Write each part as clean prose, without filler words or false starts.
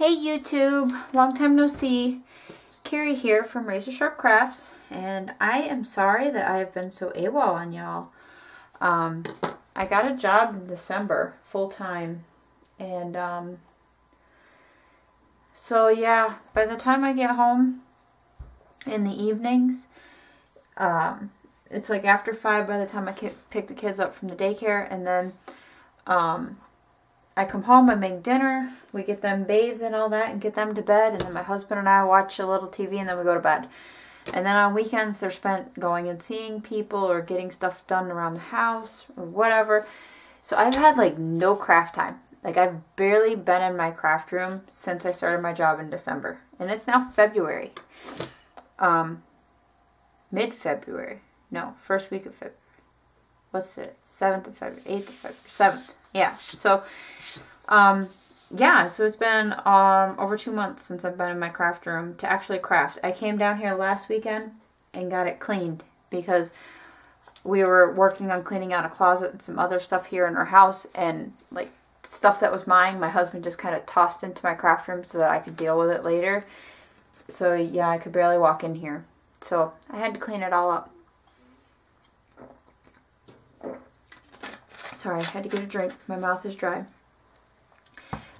Hey YouTube, long time no see. Kerri here from Razor Sharp Crafts, and I am sorry that I have been so AWOL on y'all. I got a job in December, full-time, and so yeah, by the time I get home in the evenings, it's like after 5 by the time I pick the kids up from the daycare, and then I come home, I make dinner, we get them bathed and all that and get them to bed, and then my husband and I watch a little TV and then we go to bed. And then on weekends they're spent going and seeing people or getting stuff done around the house or whatever. So I've had like no craft time. Like I've barely been in my craft room since I started my job in December. And it's now February. Mid-February. No, first week of February. What's it? 7th of February, 8th of February, 7th. Yeah, so, yeah, so it's been over 2 months since I've been in my craft room to actually craft. I came down here last weekend and got it cleaned because we were working on cleaning out a closet and some other stuff here in our house, and like stuff that was mine, my husband just kind of tossed into my craft room so that I could deal with it later. So yeah, I could barely walk in here. So I had to clean it all up. Sorry, I had to get a drink. My mouth is dry.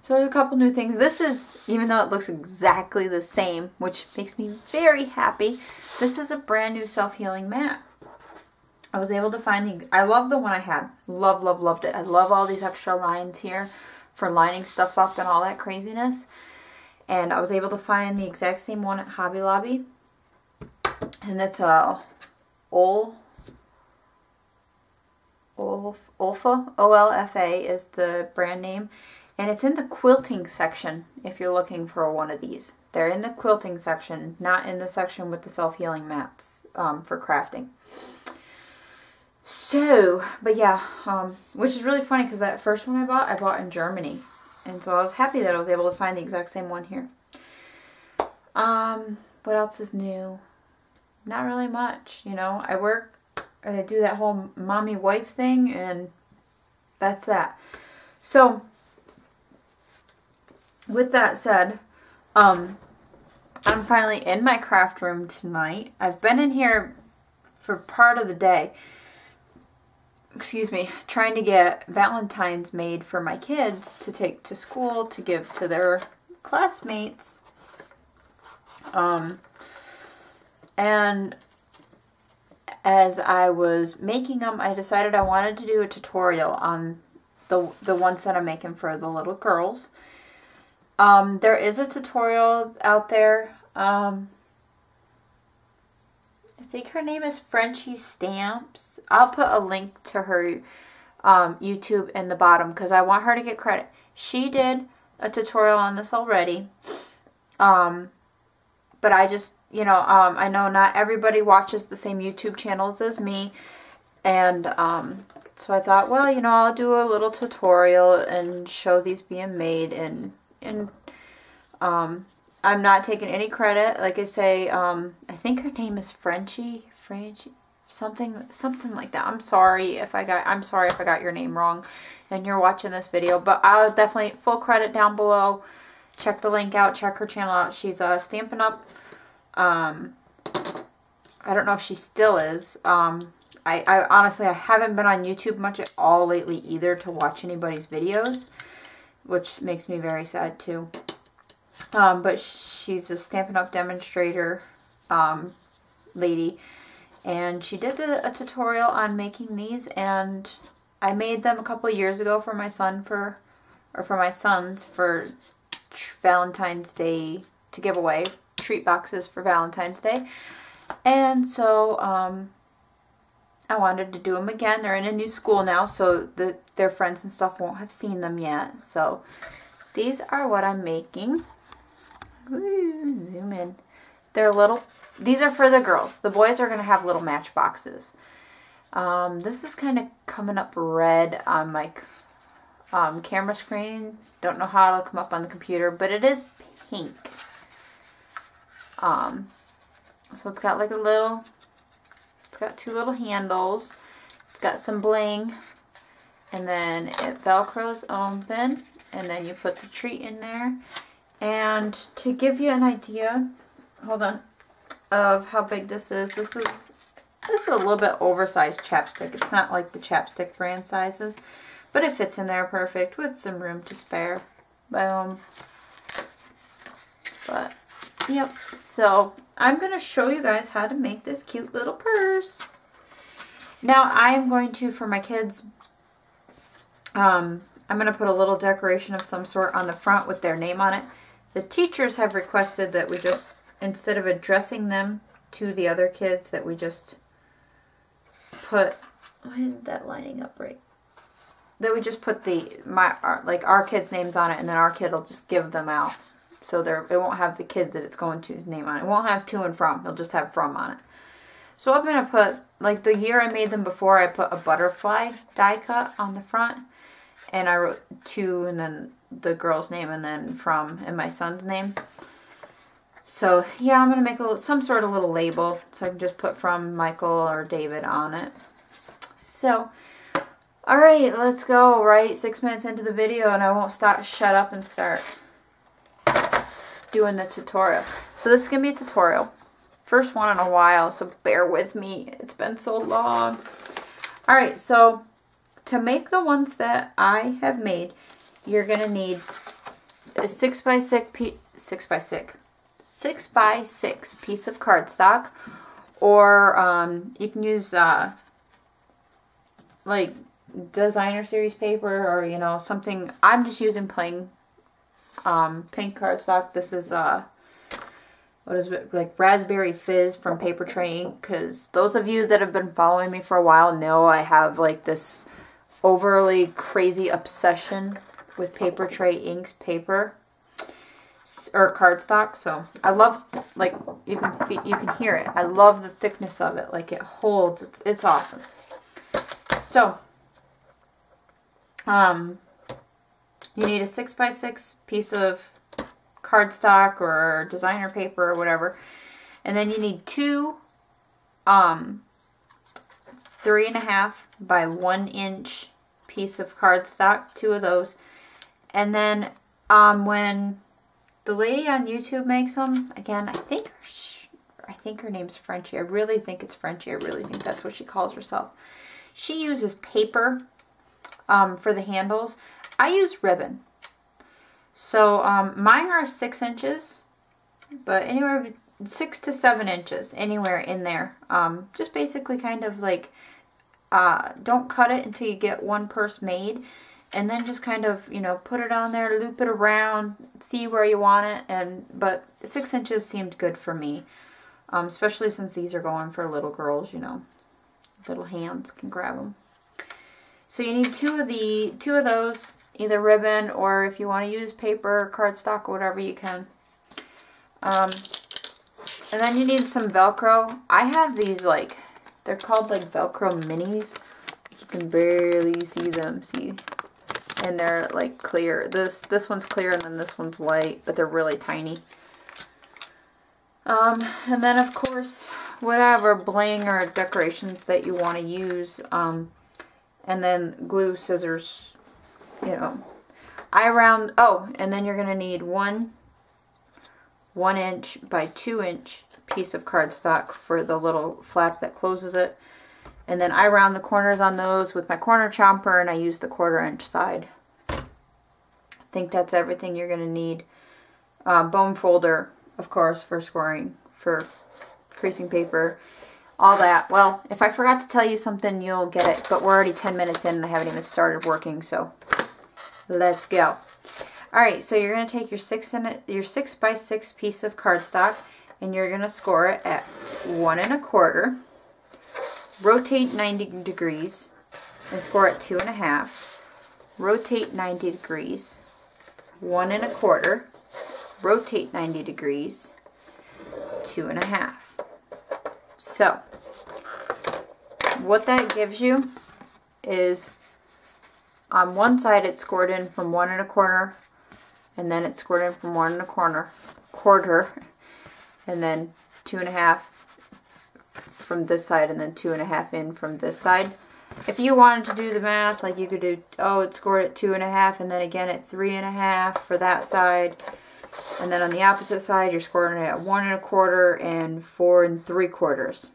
So there's a couple new things. This is, even though it looks exactly the same, which makes me very happy, this is a brand new self-healing mat. I was able to find I love the one I had. Loved it. I love all these extra lines here for lining stuff up and all that craziness. And I was able to find the exact same one at Hobby Lobby. And it's a Olfa, O-L-F-A is the brand name, and it's in the quilting section if you're looking for one of these. They're in the quilting section, not in the section with the self-healing mats for crafting. So, but yeah, which is really funny because that first one I bought in Germany, and so I was happy that I was able to find the exact same one here. What else is new? Not really much, you know. I work, I do that whole mommy wife thing, and that's that. So with that said, I'm finally in my craft room tonight. I've been in here for part of the day, excuse me, trying to get Valentines made for my kids to take to school to give to their classmates. And as I was making them, I decided I wanted to do a tutorial on the ones that I'm making for the little girls. There is a tutorial out there. I think her name is Frenchie Stamps. I'll put a link to her YouTube in the bottom because I want her to get credit. She did a tutorial on this already. But I just, you know, I know not everybody watches the same YouTube channels as me, and so I thought, well, you know, I'll do a little tutorial and show these being made, and I'm not taking any credit. Like I say, I think her name is Frenchie, something like that. I'm sorry if I got your name wrong and you're watching this video, but I'll definitely full credit down below. Check the link out, check her channel out. She's Stampin' Up. I don't know if she still is. I honestly, I haven't been on YouTube much at all lately either to watch anybody's videos, which makes me very sad too. But she's a Stampin' Up demonstrator lady, and she did a tutorial on making these, and I made them a couple of years ago for my son for my sons for Valentine's Day to give away, treat boxes for Valentine's Day. And so I wanted to do them again. They're in a new school now, so their friends and stuff won't have seen them yet. So these are what I'm making. Ooh, zoom in. They're little, these are for the girls. The boys are going to have little matchboxes. This is kind of coming up red on my camera screen. Don't know how it'll come up on the computer, but it is pink. So it's got like it's got 2 little handles. It's got some bling, and then it velcros open, and then you put the treat in there, And to give you an idea, hold on, of how big this is a little bit oversized chapstick. It's not like the chapstick brand sizes, but it fits in there perfect with some room to spare. Boom. But, yep. So, I'm going to show you guys how to make this cute little purse. Now, I am going to, for my kids, I'm going to put a little decoration of some sort on the front with their name on it. The teachers have requested that we just, instead of addressing them to the other kids, that we just put, why isn't that lining up right? That we just put our kids' names on it, and then our kid will just give them out. So it won't have the kid that it's going to's name on it. It won't have to and from. It'll just have from on it. So I'm going to put, like the year I made them before, I put a butterfly die cut on the front. And I wrote to and then the girl's name and then from and my son's name. So yeah, I'm going to make some sort of little label so I can just put from Michael or David on it. So, alright, let's go. Right, 6 minutes into the video and I won't shut up and start doing the tutorial. So this is going to be a tutorial. First one in a while, so bear with me. It's been so long. Alright, so to make the ones that I have made, you're going to need a 6x6 piece of cardstock, or you can use like designer series paper, or you know, something. I'm just using plain pink cardstock. This is what is it, like Raspberry Fizz from Paper Tray Ink, because those of you that have been following me for a while know I have like this overly crazy obsession with Paper Tray Ink's paper or cardstock. So I love, like, you can hear it. I love the thickness of it. Like, it holds. It's awesome. So you need a 6x6 piece of cardstock or designer paper or whatever, and then you need two 3.5 by 1 inch piece of cardstock, 2 of those. And then when the lady on YouTube makes them, again, I think her name's Frenchie. I really think it's Frenchie. I really think that's what she calls herself. She uses paper for the handles. I use ribbon. So mine are 6 inches, but anywhere 6 to 7 inches, anywhere in there. Just basically kind of like, don't cut it until you get one purse made, and then just kind of, you know, put it on there, loop it around, see where you want it. But 6 inches seemed good for me, especially since these are going for little girls, you know, little hands can grab them. So you need two of those, either ribbon, or if you want to use paper, cardstock, or whatever, you can. And then you need some Velcro. I have these, like, they're called like Velcro minis. You can barely see them, see? And they're like clear. This one's clear and then this one's white, but they're really tiny. And then of course, whatever bling or decorations that you want to use. And then glue, scissors, you know. And then you're going to need 1 inch by 2 inch piece of cardstock for the little flap that closes it. And then I round the corners on those with my corner chomper, and I use the 1/4 inch side. I think that's everything you're going to need. Bone folder, of course, for scoring, for creasing paper, all that. Well, if I forgot to tell you something, you'll get it, but we're already 10 minutes in and I haven't even started working, so let's go. Alright, so you're going to take your 6x6 piece of cardstock, and you're going to score it at 1 1/4. Rotate 90 degrees and score at 2.5. Rotate 90 degrees, 1 1/4. Rotate 90 degrees, 2.5. So, what that gives you is, on one side it's scored in from 1 1/4, and then it's scored in from 1 1/4, and then 2.5 from this side, and then 2.5 in from this side. If you wanted to do the math, like you could do, oh, it's scored at 2.5, and then again at 3.5 for that side. And then on the opposite side, you're scoring it at 1 1/4 and 4 3/4.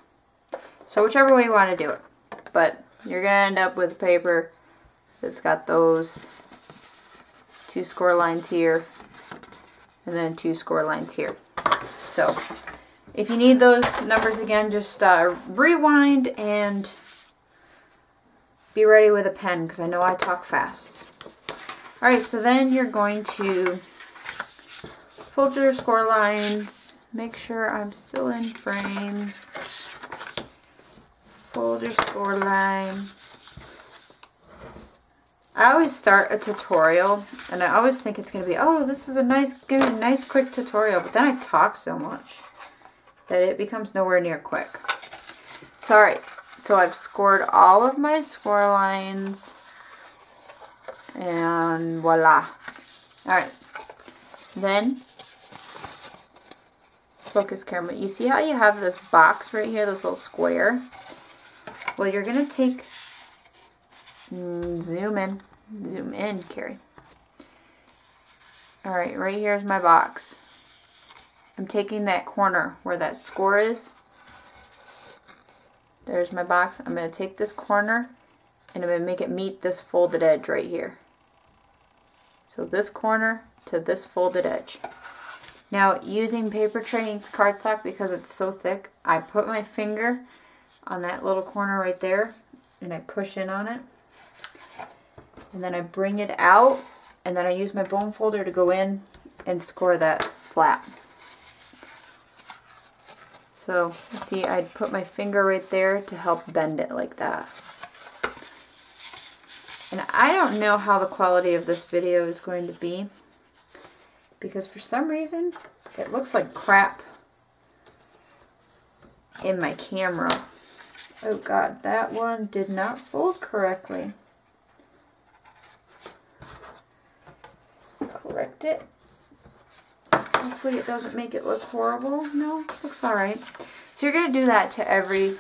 So whichever way you want to do it. But you're going to end up with paper that's got those 2 score lines here and then 2 score lines here. So if you need those numbers again, just rewind and be ready with a pen because I know I talk fast. Alright, so then you're going to fold your score lines. Make sure I'm still in frame. Fold your score line. I always start a tutorial and I always think it's going to be, oh, this is a nice quick tutorial, but then I talk so much that it becomes nowhere near quick. So alright, so I've scored all of my score lines and voila. Alright, then focus camera. You see how you have this box right here, this little square? Well, you're going to take, zoom in, Kerri. Alright, right here's my box. I'm taking that corner where that score is. There's my box. I'm going to take this corner and I'm going to make it meet this folded edge right here. So this corner to this folded edge. Now, using paper tray cardstock, because it's so thick, I put my finger on that little corner right there and I push in on it. And then I bring it out and then I use my bone folder to go in and score that flat. So, you see, I'd put my finger right there to help bend it like that. And I don't know how the quality of this video is going to be, because for some reason, it looks like crap in my camera. Oh God, that one did not fold correctly. Correct it. Hopefully it doesn't make it look horrible. No, looks alright. So you're going to do that to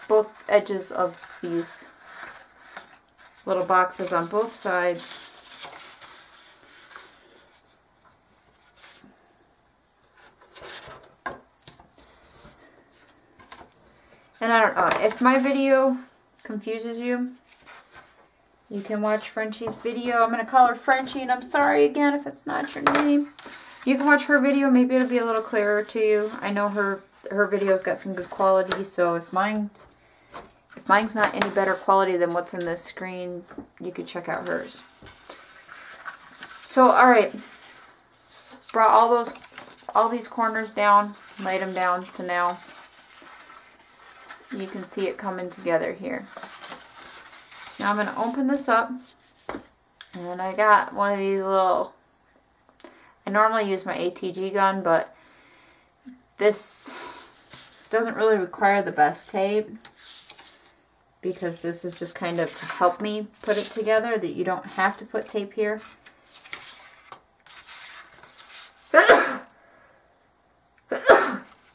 both edges of these little boxes on both sides. And I don't know, if my video confuses you, you can watch Frenchie's video. I'm going to call her Frenchie, and I'm sorry again if it's not your name. You can watch her video. Maybe it'll be a little clearer to you. I know her video's got some good quality, so if mine's not any better quality than what's in this screen, you could check out hers. So, alright. Brought all these corners down, laid them down, so now you can see it coming together here. Now I'm going to open this up, and I got one of these little, I normally use my ATG gun, but this doesn't really require the best tape, because this is just kind of to help me put it together, that you don't have to put tape here.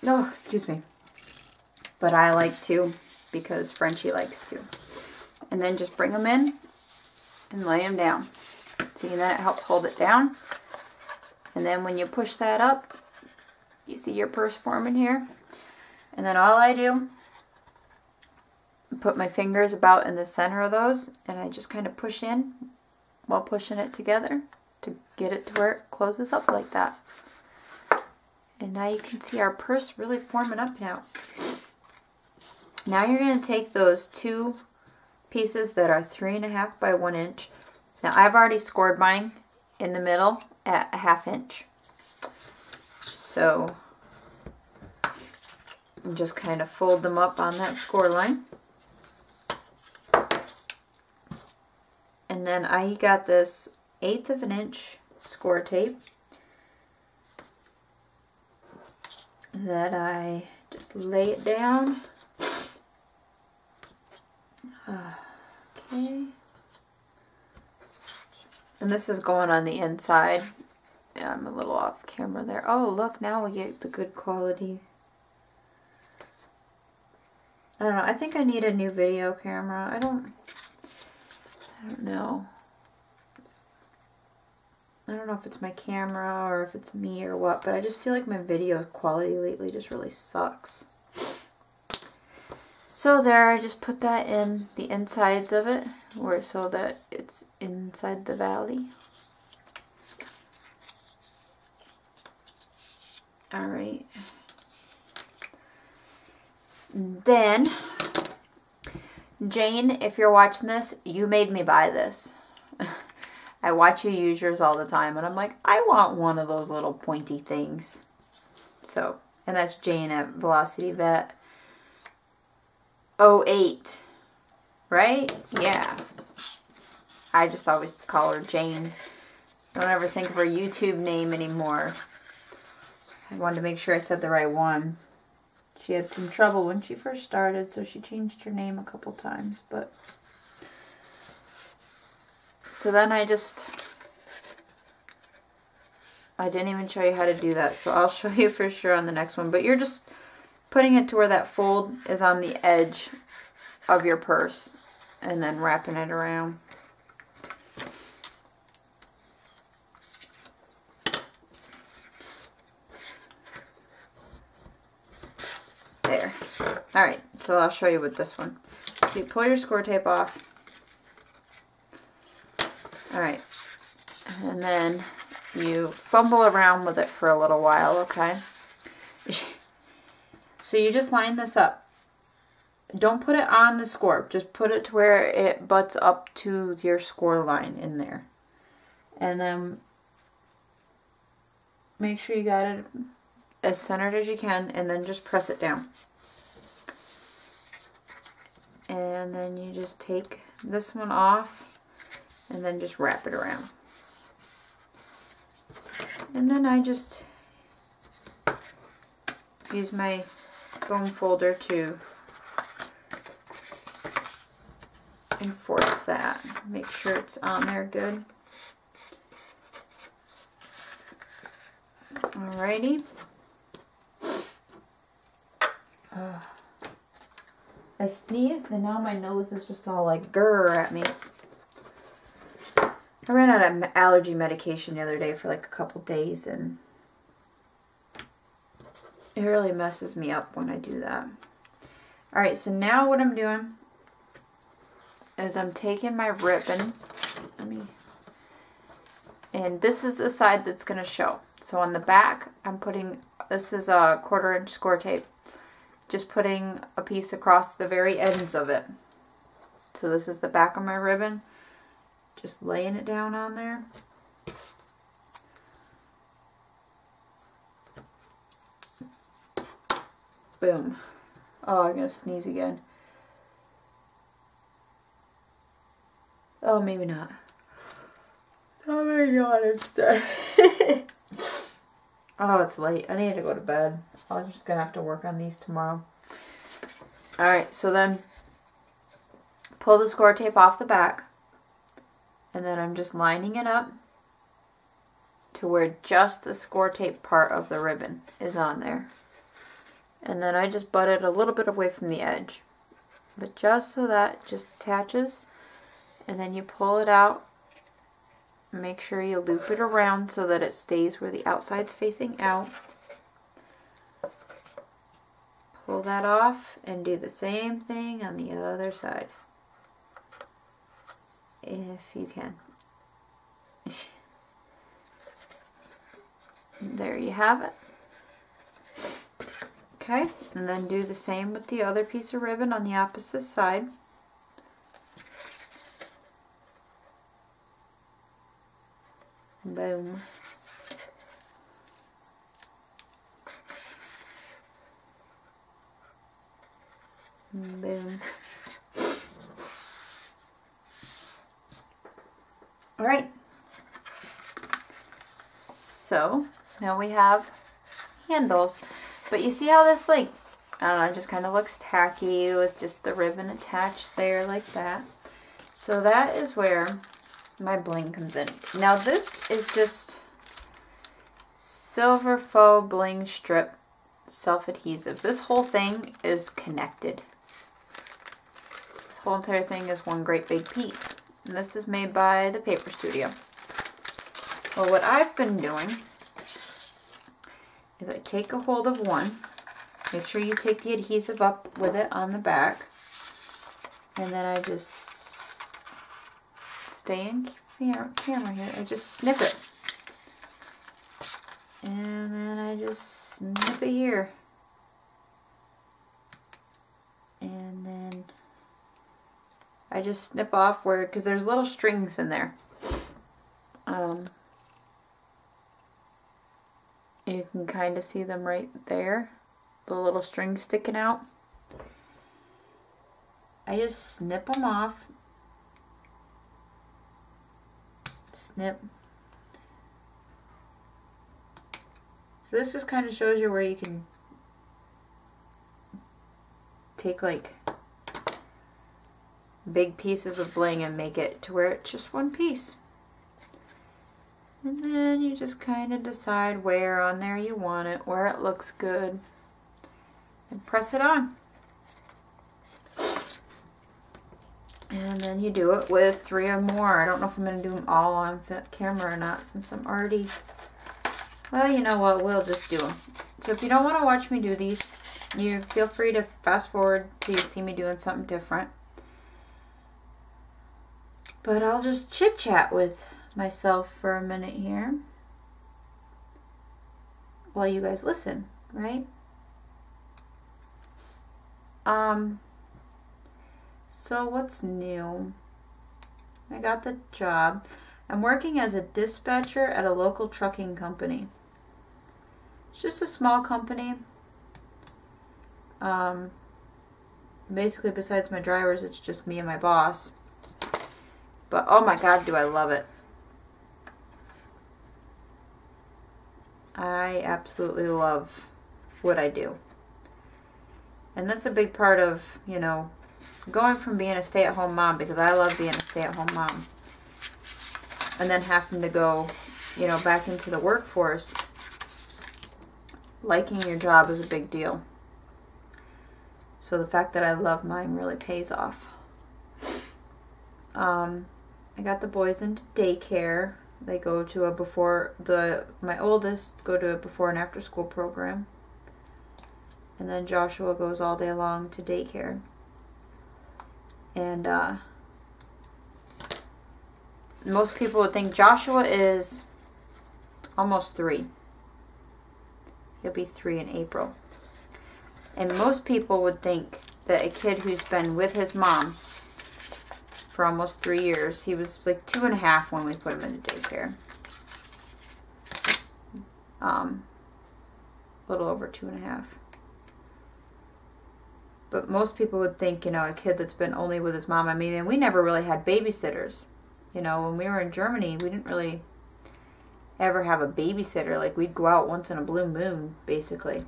No, excuse me. But I like to, because Frenchie likes to. And then just bring them in and lay them down. See, and then it helps hold it down. And then when you push that up, you see your purse forming here. And then all I do, put my fingers about in the center of those, and I just kind of push in while pushing it together to get it to where it closes up like that. And now you can see our purse really forming up now. Now you're going to take those two pieces that are 3.5 by 1 inch. Now I've already scored mine in the middle at 1/2 inch. So just kind of fold them up on that score line. And then I got this 1/8 of an inch score tape that I just lay it down. Okay. And this is going on the inside. Yeah, I'm a little off camera there. Oh, look, now we get the good quality. I don't know. I think I need a new video camera. I don't know. I don't know if it's my camera or if it's me or what, but I just feel like my video quality lately just really sucks. So there, I just put that in the insides of it, so that it's inside the valley. Alright. Then, Jane, if you're watching this, you made me buy this. I watch you use yours all the time, and I'm like, I want one of those little pointy things. So, and that's Jane at Velocity Vet 08, right? Yeah. I just always call her Jane. Don't ever think of her YouTube name anymore. I wanted to make sure I said the right one. She had some trouble when she first started, so she changed her name a couple times, but... So then I didn't even show you how to do that, so I'll show you for sure on the next one. But you're just putting it to where that fold is on the edge of your purse and then wrapping it around. There. Alright, so I'll show you with this one. So you pull your score tape off. Alright, and then you fumble around with it for a little while, okay? So you just line this up. Don't put it on the score. Just put it to where it butts up to your score line in there. And then make sure you got it as centered as you can, and then just press it down. And then you just take this one off and then just wrap it around. And then I just use my foam folder to enforce that. Make sure it's on there good. Alrighty. I sneezed and now my nose is just all like grrr at me. I ran out of allergy medication the other day for like a couple days, and it really messes me up when I do that. Alright, so now what I'm doing is I'm taking my ribbon, and this is the side that's going to show. So on the back, I'm putting, this is a 1/4 inch score tape, just putting a piece across the very ends of it. So this is the back of my ribbon. Just laying it down on there. Boom. Oh, I'm gonna sneeze again. Oh, maybe not. Oh my god, it's dead. Oh, it's late. I need to go to bed. I'm just gonna have to work on these tomorrow. Alright, so then pull the score tape off the back. And then I'm just lining it up to where just the score tape part of the ribbon is on there. And then I just butt it a little bit away from the edge. But just so that it just attaches. And then you pull it out. Make sure you loop it around so that it stays where the outside's facing out. Pull that off and do the same thing on the other side. If you can. There you have it. Okay, and then do the same with the other piece of ribbon on the opposite side. Boom. Boom. Alright, so now we have handles, but you see how this, like, I don't know, just kind of looks tacky with just the ribbon attached there like that. So that is where my bling comes in. Now this is just silver faux bling strip self-adhesive. This whole thing is connected. This whole entire thing is one great big piece. And this is made by the Paper Studio. Well, what I've been doing is I take a hold of one. Make sure you take the adhesive up with it on the back. And then I just stay in camera here. I just snip it. And then I just snip it here. And then I just snip off where, because there's little strings in there. You can kind of see them right there. The little strings sticking out. I just snip them off. Snip. So this just kind of shows you where you can take like big pieces of bling and make it to where it's just one piece. And then you just kind of decide where on there you want it, where it looks good, and press it on. And then you do it with 3 or more. I don't know if I'm going to do them all on camera or not, since I'm already... Well, you know what? We'll just do them. So if you don't want to watch me do these, you feel free to fast forward till you see me doing something different. But I'll just chit-chat with myself for a minute here while you guys listen, right? So what's new? I got the job. I'm working as a dispatcher at a local trucking company. It's just a small company. Basically, besides my drivers, it's just me and my boss. But oh my God, do I love it. I absolutely love what I do. And that's a big part of, you know, going from being a stay-at-home mom, because I love being a stay-at-home mom, and then having to go, you know, back into the workforce. Liking your job is a big deal. So the fact that I love mine really pays off. I got the boys into daycare. They go to my oldest go to a before and after school program. And then Joshua goes all day long to daycare. And most people would think Joshua is almost 3. He'll be 3 in April. And most people would think that a kid who's been with his mom for almost 3 years, he was like 2.5 when we put him into daycare. A little over 2.5. But most people would think, you know, a kid that's been only with his mom. I mean, and we never really had babysitters. You know, when we were in Germany, we didn't really ever have a babysitter. Like, we'd go out once in a blue moon, basically.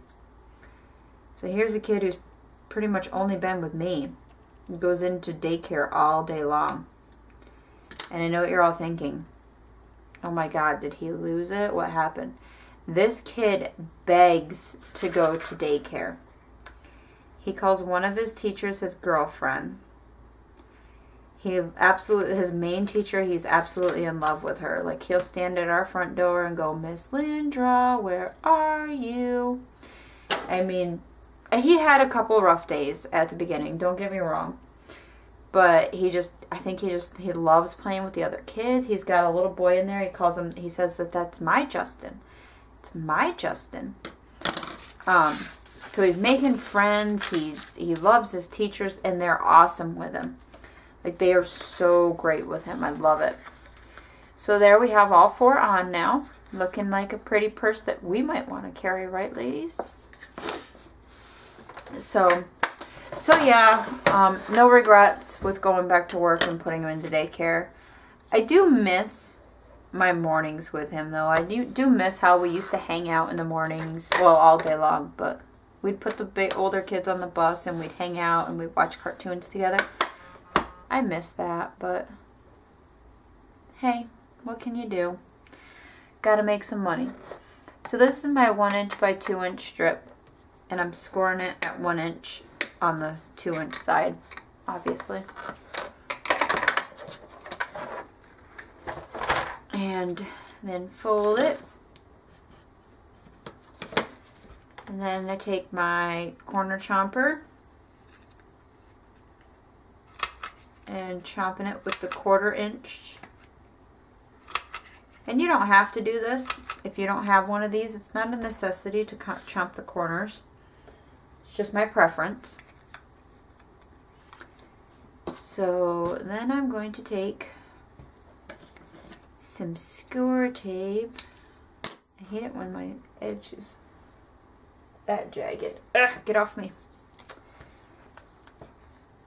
So here's a kid who's pretty much only been with me. He goes into daycare all day long. And I know what you're all thinking. Oh my God, did he lose it? What happened? This kid begs to go to daycare. He calls one of his teachers his girlfriend. His main teacher, he's absolutely in love with her. Like, he'll stand at our front door and go, "Miss Lindra, where are you?" I mean, he had a couple rough days at the beginning, don't get me wrong. But I think he loves playing with the other kids. He's got a little boy in there. He says that's my Justin. It's my Justin. So he's making friends. He loves his teachers, and they're awesome with him. Like, they are so great with him. I love it. So there we have all 4 on now. Looking like a pretty purse that we might want to carry, right, ladies? So yeah, no regrets with going back to work and putting him into daycare. I do miss my mornings with him, though. I do miss how we used to hang out in the mornings. Well, all day long, but we'd put the big older kids on the bus and we'd hang out and we'd watch cartoons together. I miss that, but hey, what can you do? Gotta make some money. So this is my 1" by 2" strip, and I'm scoring it at 1 inch on the 2" side, obviously. And And then fold it. And then I take my corner chomper and chomping it with the 1/4 inch. And you don't have to do this if you don't have one of these. It's not a necessity to chomp the corners. It's just my preference. So then I'm going to take some score tape. I hate it when my edge is that jagged. Ugh, get off me.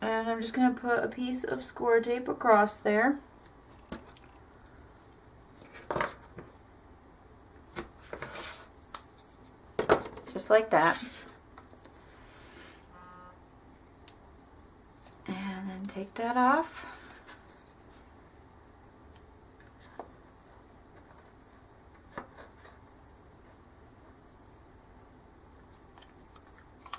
And I'm just going to put a piece of score tape across there. Just like that. And then take that off.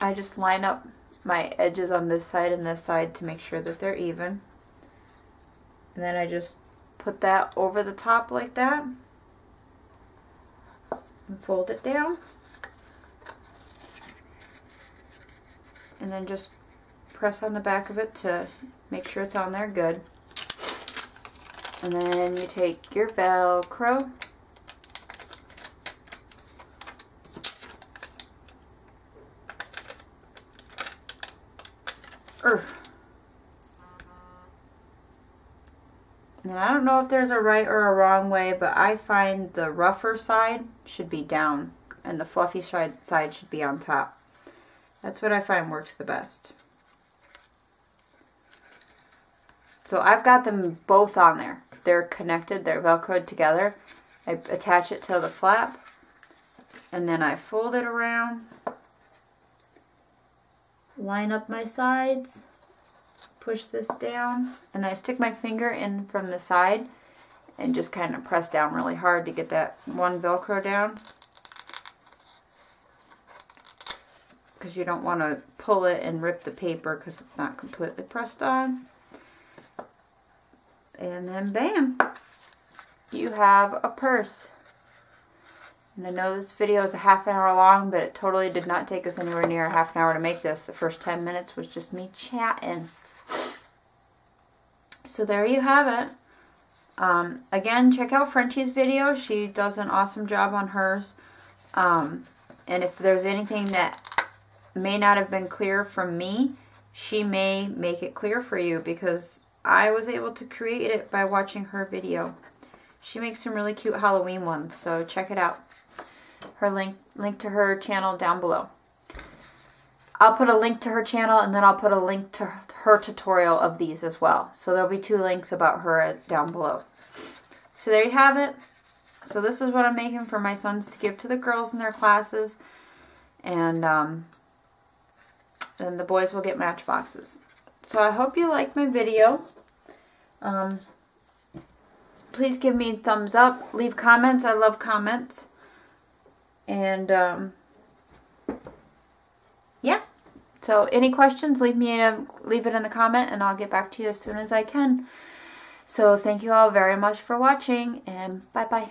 I just line up my edges on this side and this side to make sure that they're even. And then I just put that over the top like that and fold it down. And then just press on the back of it to make sure it's on there good. And then you take your Velcro Now, I don't know if there's a right or a wrong way, but I find the rougher side should be down and the fluffy side should be on top. That's what I find works the best. So I've got them both on there. They're connected, they're Velcroed together. I attach it to the flap and then I fold it around, line up my sides, push this down, and then I stick my finger in from the side and just kind of press down really hard to get that one Velcro down, because you don't want to pull it and rip the paper because it's not completely pressed on. And then bam, you have a purse. And I know this video is a half an hour long, but it totally did not take us anywhere near a half an hour to make this. The first 10 minutes was just me chatting. So there you have it. Again, check out Frenchie's video. She does an awesome job on hers. And if there's anything that may not have been clear from me, she may make it clear for you, because I was able to create it by watching her video. She makes some really cute Halloween ones, so check it out. Her link to her channel down below. I'll put a link to her channel, and then I'll put a link to her tutorial of these as well. So there'll be 2 links about her down below. So there you have it. So this is what I'm making for my sons to give to the girls in their classes. And then the boys will get matchboxes. So I hope you liked my video. Please give me a thumbs up. Leave comments. I love comments. And yeah. So any questions, leave it in a comment and I'll get back to you as soon as I can. So thank you all very much for watching, and bye-bye.